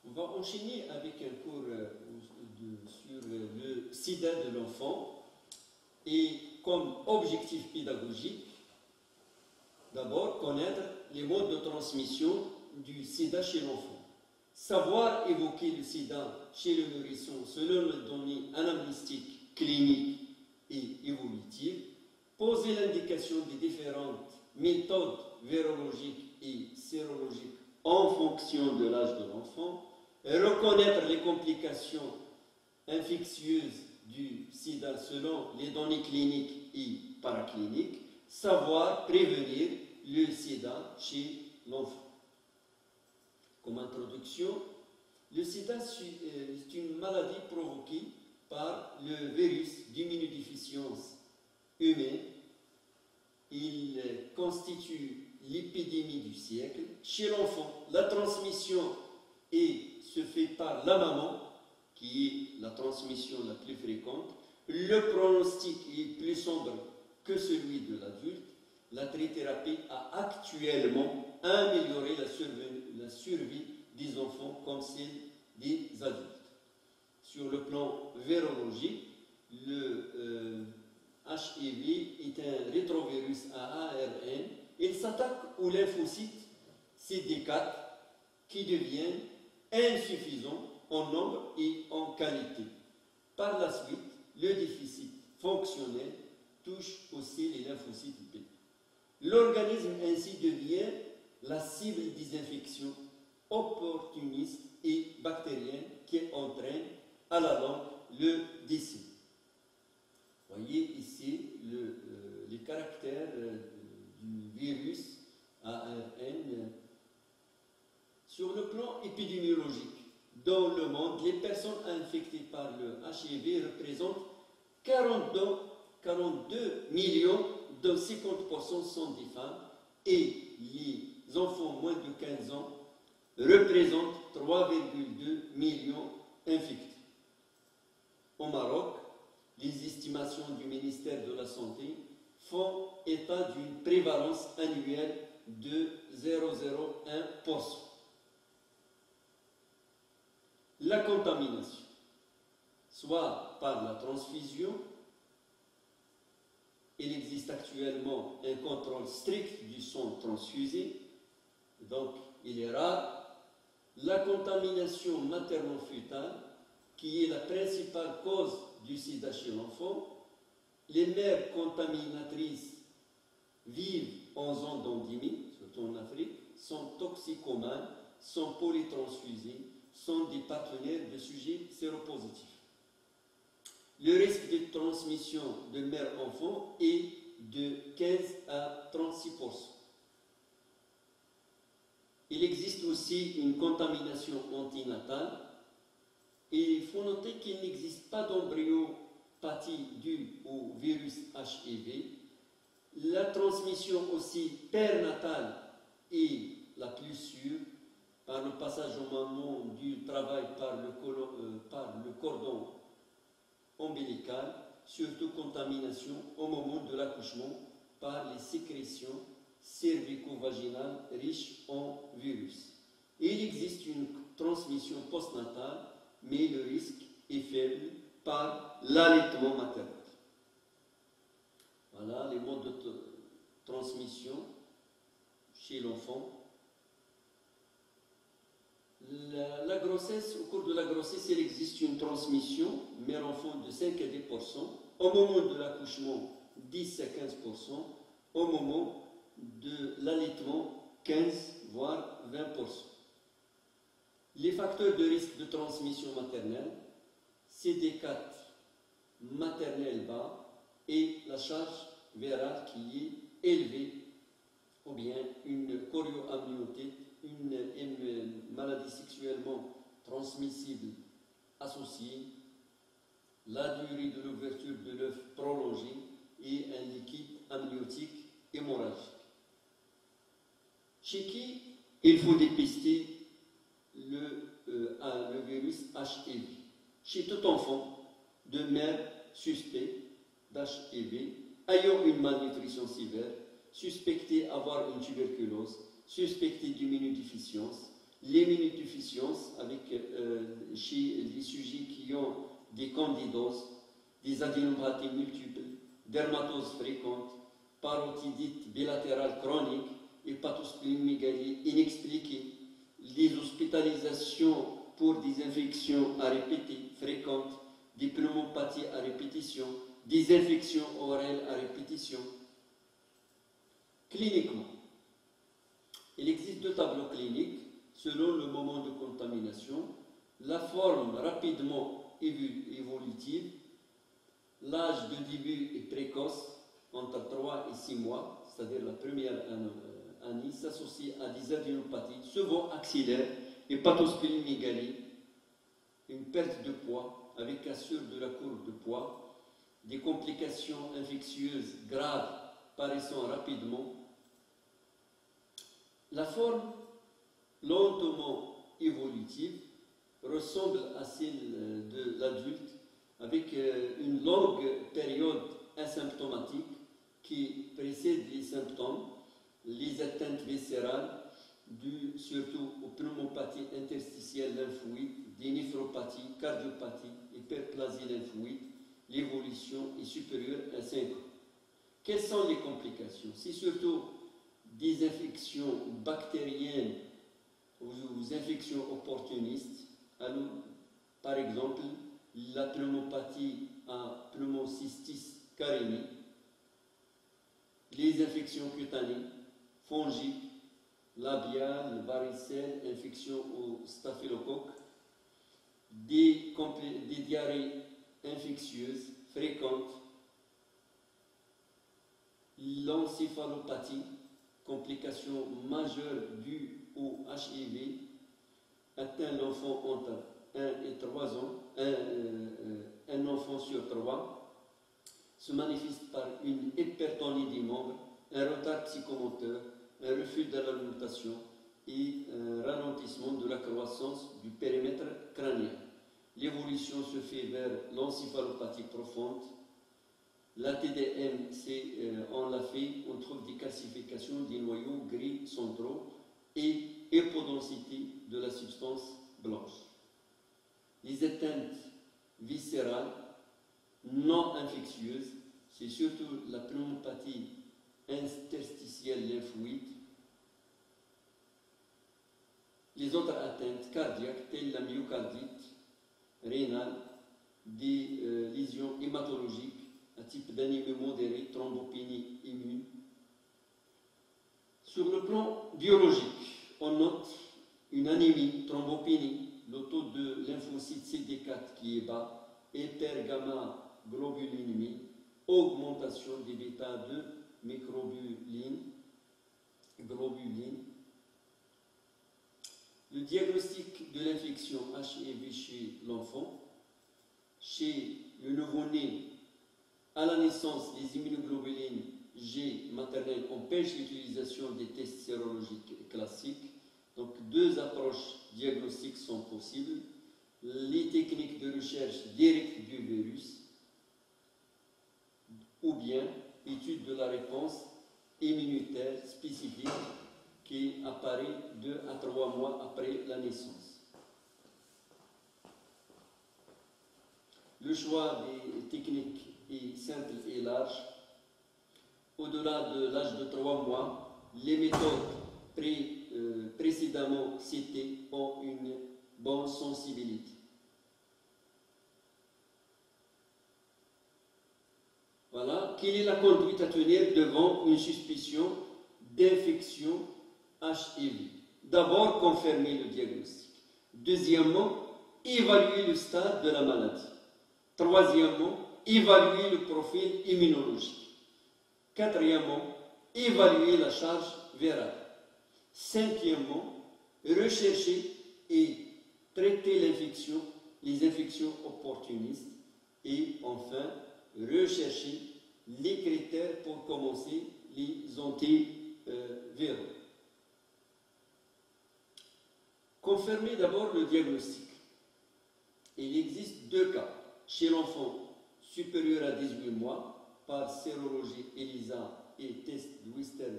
On va enchaîner avec un cours sur le sida de l'enfant et comme objectif pédagogique, d'abord connaître les modes de transmission du sida chez l'enfant. Savoir évoquer le sida chez le nourrisson selon les données anamnéstiques, cliniques et évolutives, poser l'indication des différentes méthodes virologiques et sérologiques en fonction de l'âge de l'enfant, reconnaître les complications infectieuses du sida selon les données cliniques et paracliniques, savoir prévenir le sida chez l'enfant. Comme introduction, le sida est une maladie provoquée par le virus d'immunodéficience humaine. Il constitue l'épidémie du siècle. Chez l'enfant, la transmission se fait par la maman, qui est la transmission la plus fréquente. Le pronostic est plus sombre que celui de l'adulte. La trithérapie a actuellement amélioré la survie des enfants comme celle des adultes. Sur le plan virologique, le HIV est un rétrovirus à ARN. Il s'attaque aux lymphocytes CD4 qui deviennent insuffisants en nombre et en qualité. Par la suite, le déficit fonctionnel touche aussi les lymphocytes B. L'organisme ainsi devient la cible des infections opportunistes et bactériennes qui entraînent à la longue le décès. Vous voyez ici les caractères du virus ARN. Sur le plan épidémiologique, dans le monde, les personnes infectées par le HIV représentent 42 millions, dont 50% sont des femmes, et les enfants moins de 15 ans représentent 3,2 millions infectés. Au Maroc, les estimations du ministère de la Santé font état d'une prévalence annuelle de 0,01%. La contamination, soit par la transfusion, il existe actuellement un contrôle strict du sang transfusé, donc il est rare. La contamination materno-fœtale, qui est la principale cause du sida chez l'enfant. Les mères contaminatrices vivent en zone d'endémie, surtout en Afrique, sont toxicomanes, sont polytransfusées, sont des partenaires de sujets séropositifs. Le risque de transmission de mère-enfant est de 15 à 36%. Il existe aussi une contamination antinatale et il faut noter qu'il n'existe pas d'embryopathie due au virus HIV. La transmission aussi pernatale est la plus sûre par le passage au moment du travail par le cordon ombilical, surtout contamination au moment de l'accouchement par les sécrétions cervico-vaginales riches en virus. Il existe une transmission postnatale, mais le risque est faible par l'allaitement maternel. Voilà les modes de transmission chez l'enfant. La grossesse, au cours de la grossesse, il existe une transmission mère-enfant de 5 à 10%, au moment de l'accouchement 10 à 15%, au moment de l'allaitement 15 voire 20%. Les facteurs de risque de transmission maternelle, CD4 maternel bas et la charge virale qui est élevée, ou bien une chorioamniotite, une maladie sexuellement transmissible associée, la durée de l'ouverture de l'œuf prolongée et un liquide amniotique hémorragique. Chez qui il faut dépister le virus HIV? Chez tout enfant de mère suspect d'HIV ayant une malnutrition sévère, suspectés avoir une tuberculose, suspectés d'immunodéficience. L'immunodéficience chez les sujets qui ont des candidoses, des adénopathies multiples, dermatoses fréquentes, parotidite bilatérale chronique, hépatosplénomégalie inexpliquée, les hospitalisations pour des infections à répéter fréquentes, des pneumopathies à répétition, des infections orales à répétition. Cliniquement, il existe deux tableaux cliniques selon le moment de contamination, la forme rapidement évolutive, l'âge de début est précoce, entre 3 et 6 mois, c'est-à-dire la première année, s'associe à des adénopathies, souvent axillaires, hépatosplénomégalie, une perte de poids avec cassure de la courbe de poids, des complications infectieuses graves paraissant rapidement. La forme lentement évolutive ressemble à celle de l'adulte avec une longue période asymptomatique qui précède les symptômes, les atteintes viscérales dues surtout aux pneumopathies interstitielles lymphoïdes, des néphropathies, cardiopathies, hyperplasie lymphoïde. L'évolution est supérieure à 5 ans. Quelles sont les complications? C'est surtout des infections bactériennes ou infections opportunistes. Alors, par exemple, la pneumopathie à pneumocystis carinii, les infections cutanées, fongiques, labiales, varicelles, infections au staphylocoque, des diarrhées infectieuses fréquentes, l'encéphalopathie, complications majeures dues au HIV, atteint l'enfant entre 1 et 3 ans, un enfant sur 3, se manifeste par une hypertonie des membres, un retard psychomoteur, un refus de l'alimentation et un ralentissement de la croissance du périmètre crânien. L'évolution se fait vers l'encéphalopathie profonde. La TDM, on l'a fait, on trouve des calcifications des noyaux gris centraux et hypodensité de la substance blanche. Les atteintes viscérales non infectieuses, c'est surtout la pneumopathie interstitielle lymphoïde. Les autres atteintes cardiaques, telles la myocardite, rénale, des lésions hématologiques à type d'anémie modérée, thrombopénie immune. Sur le plan biologique, on note une anémie, thrombopénie, le taux de lymphocyte CD4 qui est bas, hypergamma-globulinémie, augmentation des bêta-2 microglobuline. Le diagnostic de l'infection HIV chez l'enfant, chez le nouveau-né, à la naissance, les immunoglobulines G maternelles empêchent l'utilisation des tests sérologiques classiques. Donc, deux approches diagnostiques sont possibles. Les techniques de recherche directe du virus ou bien étude de la réponse immunitaire spécifique qui apparaît 2 à 3 mois après la naissance. Le choix des techniques est simple et large. Au-delà de l'âge de 3 mois, les méthodes précédemment citées ont une bonne sensibilité. Voilà. Quelle est la conduite à tenir devant une suspicion d'infection HIV? D'abord, confirmer le diagnostic. Deuxièmement, évaluer le stade de la maladie. Troisièmement, évaluer le profil immunologique. Quatrièmement, évaluer la charge virale. Cinquièmement, rechercher et traiter les infections opportunistes. Et enfin, rechercher les critères pour commencer les antiviraux. Confirmer d'abord le diagnostic. Il existe 2 cas. Chez l'enfant supérieur à 18 mois, par sérologie ELISA et test de Western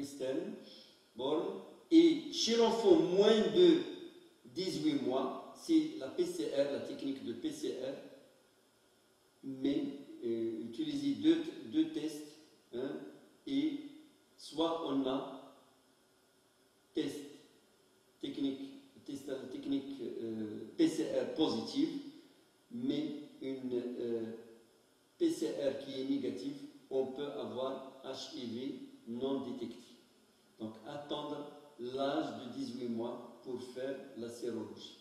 Western Born. Et chez l'enfant moins de 18 mois, c'est la PCR, la technique de PCR, mais utiliser deux tests, hein, et soit on a test technique PCR positive, mais une PCR qui est négative, on peut avoir HIV non détecté. Donc attendre l'âge de 18 mois pour faire la sérologie.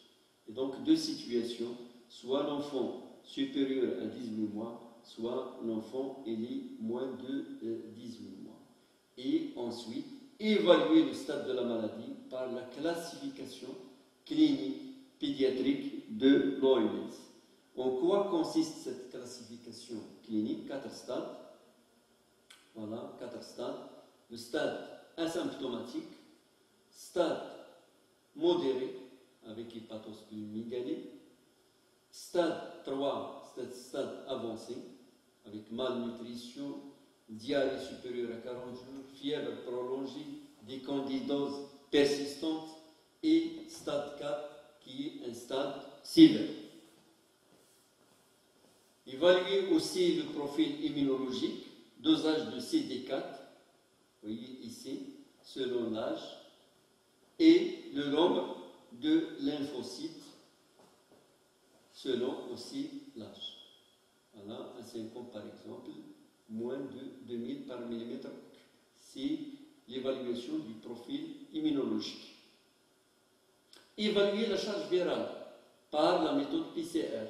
Et donc deux situations, soit l'enfant supérieur à 18 mois, soit l'enfant est moins de 18 mois. Et ensuite, évaluer le stade de la maladie par la classification clinique pédiatrique de l'OMS. En quoi consiste cette classification clinique? 4 stades. Voilà, 4 stades. Le stade asymptomatique, stade modéré avec hépatosplenomégalie, stade 3, stade avancé avec malnutrition, diarrhée supérieure à 40 jours, fièvre prolongée, des candidoses persistantes, et stade 4 qui est un stade sévère. Évaluer aussi le profil immunologique, dosage de CD4, vous voyez ici, selon l'âge, et le nombre de lymphocytes selon aussi l'âge. Voilà, un symptôme par exemple, moins de 2000 par millimètre. C'est l'évaluation du profil immunologique. Évaluer la charge virale par la méthode PCR.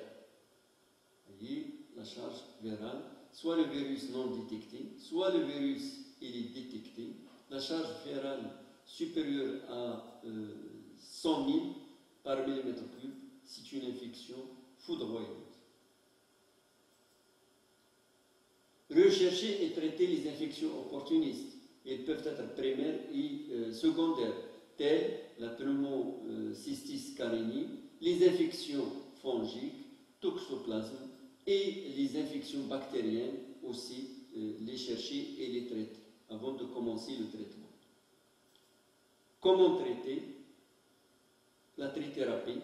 Vous voyez, la charge virale, soit le virus non détecté, soit le virus il est détecté. La charge virale supérieure à 100 000 par millimètre cube, c'est une infection foudroyante. Rechercher et traiter les infections opportunistes. Elles peuvent être primaires et secondaires, telles la pneumocystis carinii, les infections fongiques, toxoplasme et les infections bactériennes aussi, les chercher et les traiter avant de commencer le traitement. Comment traiter? La trithérapie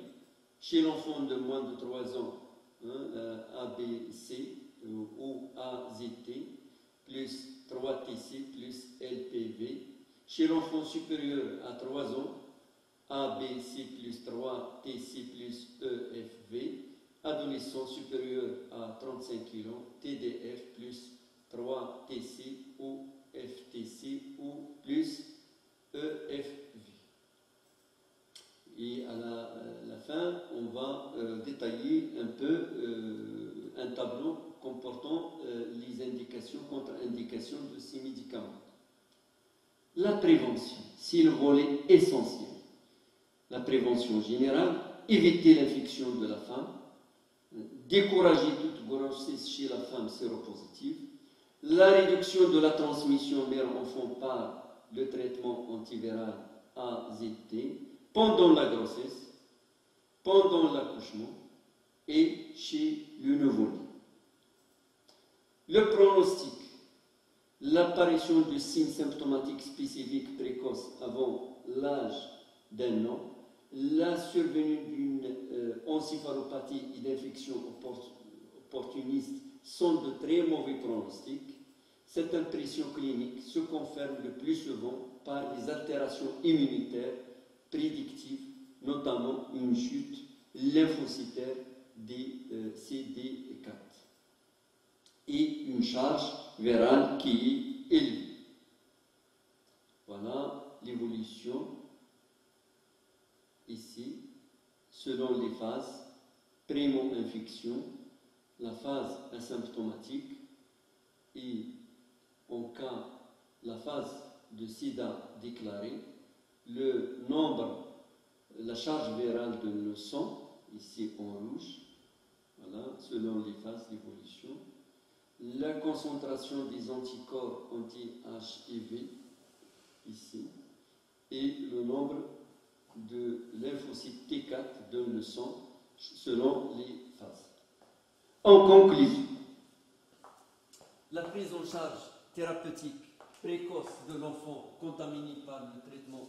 chez l'enfant de moins de 3 ans, hein, ABC ou AZT plus 3TC plus LPV. Chez l'enfant supérieur à 3 ans, ABC plus 3TC plus EFV. Adolescent supérieur à 35 kg, TDF plus 3TC ou FTC ou plus EFV. Et à la fin, on va détailler un peu un tableau comportant les indications, contre-indications de ces médicaments. La prévention, c'est le volet essentiel. La prévention générale, éviter l'infection de la femme, décourager toute grossesse chez la femme séropositive, la réduction de la transmission mère-enfant par le traitement antiviral AZT, pendant la grossesse, pendant l'accouchement et chez le nouveau-né. Le pronostic, l'apparition de signes symptomatiques spécifiques précoces avant l'âge d'1 an, la survenue d'une encéphalopathie et d'infection opportuniste sont de très mauvais pronostics. Cette impression clinique se confirme le plus souvent par les altérations immunitaires prédictives, notamment une chute lymphocytaire des CD4 et une charge virale qui est élevée. Voilà l'évolution ici, selon les phases: primo-infection, la phase asymptomatique et, en cas, la phase de sida déclarée, le nombre, la charge virale de le sang, ici en rouge, voilà, selon les phases d'évolution, la concentration des anticorps anti-HIV, ici, et le nombre de lymphocytes T4 dans le sang, selon les phases. En conclusion, la prise en charge thérapeutique précoce de l'enfant contaminé par le traitement